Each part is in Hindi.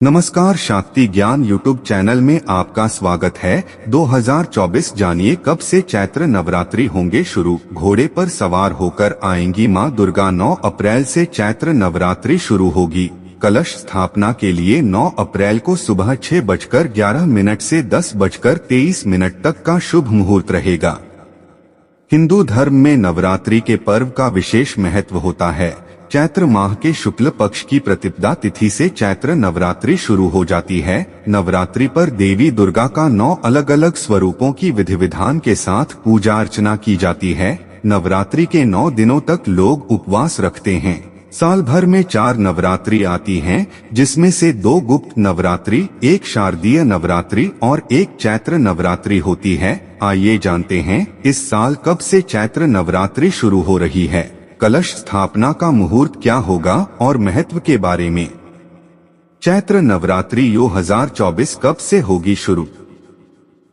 नमस्कार, शाक्ति ज्ञान यूट्यूब चैनल में आपका स्वागत है। 2024 जानिए कब से चैत्र नवरात्रि होंगे शुरू। घोड़े पर सवार होकर आएंगी मां दुर्गा। 9 अप्रैल से चैत्र नवरात्रि शुरू होगी। कलश स्थापना के लिए 9 अप्रैल को सुबह 6:11 से 10:23 तक का शुभ मुहूर्त रहेगा। हिंदू धर्म में नवरात्रि के पर्व का विशेष महत्व होता है। चैत्र माह के शुक्ल पक्ष की प्रतिपदा तिथि से चैत्र नवरात्रि शुरू हो जाती है। नवरात्रि पर देवी दुर्गा का 9 अलग अलग स्वरूपों की विधि विधान के साथ पूजा अर्चना की जाती है। नवरात्रि के 9 दिनों तक लोग उपवास रखते हैं। साल भर में 4 नवरात्रि आती हैं, जिसमें से 2 गुप्त नवरात्रि, 1 शारदीय नवरात्रि और 1 चैत्र नवरात्रि होती है। आइए जानते हैं इस साल कब से चैत्र नवरात्रि शुरू हो रही है, कलश स्थापना का मुहूर्त क्या होगा और महत्व के बारे में। चैत्र नवरात्रि 2024 कब से होगी शुरू।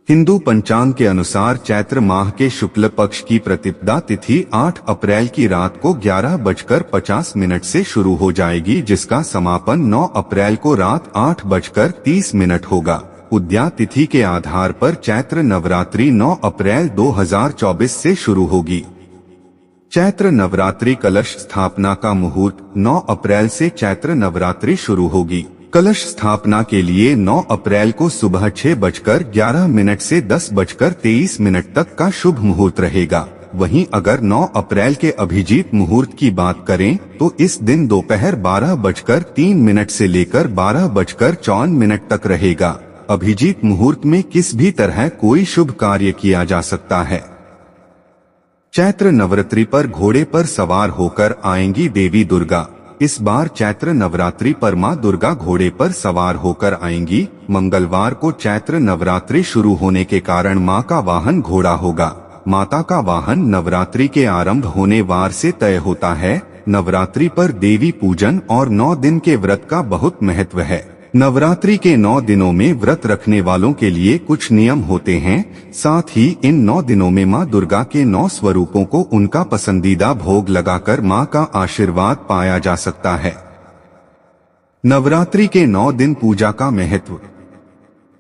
हिंदू पंचांग के अनुसार चैत्र माह के शुक्ल पक्ष की प्रतिपदा तिथि 8 अप्रैल की रात को 11:50 से शुरू हो जाएगी, जिसका समापन 9 अप्रैल को रात 8:30 होगा। उदया तिथि के आधार पर चैत्र नवरात्रि 9 अप्रैल 2024 से शुरू होगी। चैत्र नवरात्रि कलश स्थापना का मुहूर्त 9 अप्रैल से चैत्र नवरात्रि शुरू होगी। कलश स्थापना के लिए 9 अप्रैल को सुबह 6:11 से 10:23 तक का शुभ मुहूर्त रहेगा। वहीं अगर 9 अप्रैल के अभिजीत मुहूर्त की बात करें तो इस दिन दोपहर 12:03 से लेकर 12:54 तक रहेगा। अभिजीत मुहूर्त में किस भी तरह कोई शुभ कार्य किया जा सकता है। चैत्र नवरात्रि पर घोड़े पर सवार होकर आएंगी देवी दुर्गा। इस बार चैत्र नवरात्रि पर मां दुर्गा घोड़े पर सवार होकर आएंगी। मंगलवार को चैत्र नवरात्रि शुरू होने के कारण मां का वाहन घोड़ा होगा। माता का वाहन नवरात्रि के आरंभ होने वार से तय होता है। नवरात्रि पर देवी पूजन और 9 दिन के व्रत का बहुत महत्व है। नवरात्रि के 9 दिनों में व्रत रखने वालों के लिए कुछ नियम होते हैं। साथ ही इन 9 दिनों में मां दुर्गा के 9 स्वरूपों को उनका पसंदीदा भोग लगाकर मां का आशीर्वाद पाया जा सकता है। नवरात्रि के 9 दिन पूजा का महत्व।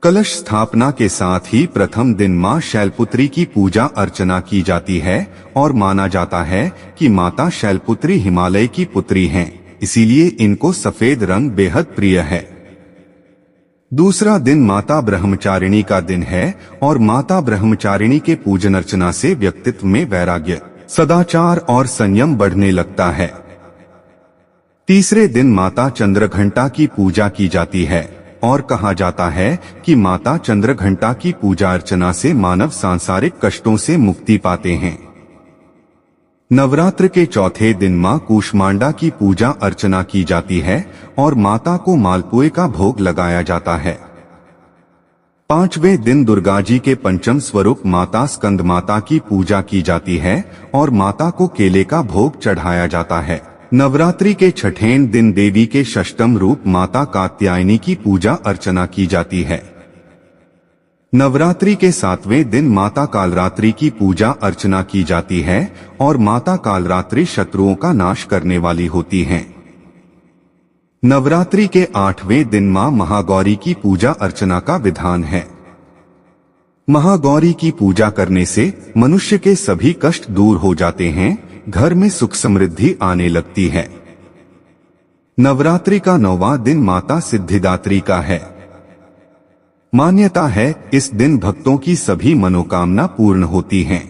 कलश स्थापना के साथ ही प्रथम दिन मां शैलपुत्री की पूजा अर्चना की जाती है और माना जाता है कि माता शैलपुत्री हिमालय की पुत्री हैं, इसीलिए इनको सफेद रंग बेहद प्रिय है। दूसरा दिन माता ब्रह्मचारिणी का दिन है और माता ब्रह्मचारिणी के पूजन अर्चना से व्यक्तित्व में वैराग्य, सदाचार और संयम बढ़ने लगता है। तीसरे दिन माता चंद्रघंटा की पूजा की जाती है और कहा जाता है कि माता चंद्रघंटा की पूजा अर्चना से मानव सांसारिक कष्टों से मुक्ति पाते हैं। नवरात्र के चौथे दिन मां कूष्मांडा की पूजा अर्चना की जाती है और माता को मालपुए का भोग लगाया जाता है। 5वें दिन दुर्गा जी के पंचम स्वरूप माता स्कंद माता की पूजा की जाती है और माता को केले का भोग चढ़ाया जाता है। नवरात्रि के 6ठें दिन देवी के षष्ठम रूप माता कात्यायनी की पूजा अर्चना की जाती है। नवरात्रि के 7वें दिन माता कालरात्रि की पूजा अर्चना की जाती है और माता कालरात्रि शत्रुओं का नाश करने वाली होती हैं। नवरात्रि के 8वें दिन मां महागौरी की पूजा अर्चना का विधान है। महागौरी की पूजा करने से मनुष्य के सभी कष्ट दूर हो जाते हैं, घर में सुख समृद्धि आने लगती है। नवरात्रि का 9वां दिन माता सिद्धिदात्री का है। मान्यता है इस दिन भक्तों की सभी मनोकामना पूर्ण होती हैं।